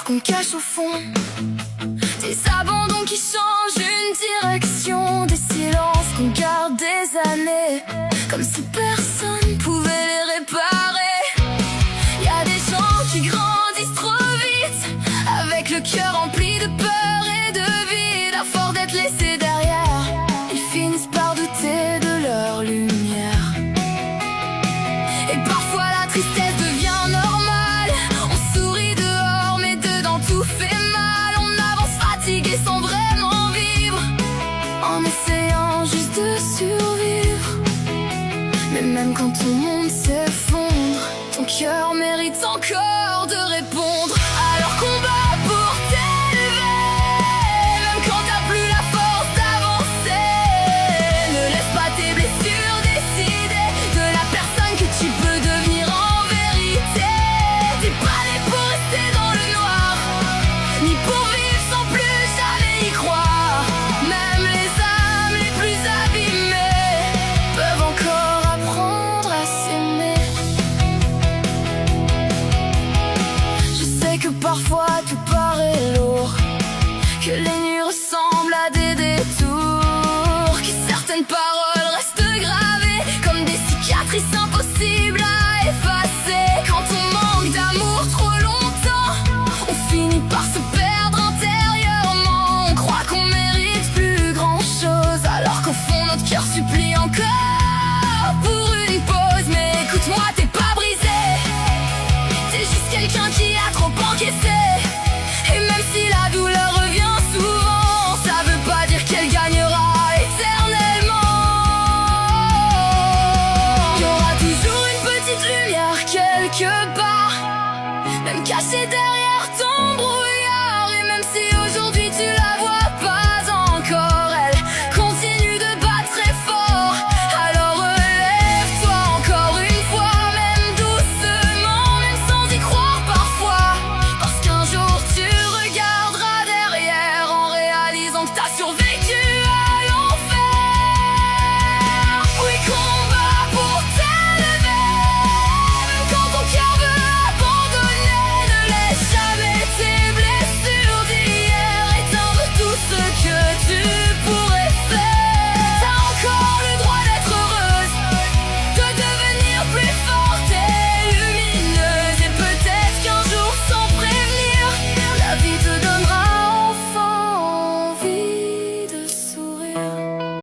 peurs qu'on cache au fond, des abandons qui changent une direction, des silences qu'on garde des années, comme si personne pouvait les réparer. Y a des gens qui grandissent trop vite, avec le cœur rempli de peur et de vide. À force d'être laissés derrière, ils finissent par douter de leur lumière. Et parfois la tristesse devient normale, on sourit dehors mais dedans tout fait mal. On avance fatigué sans vraiment vivre, en essayant juste de survivre. Mais même quand ton monde s'effondre, ton cœur mérite encore de répondre. Alors combat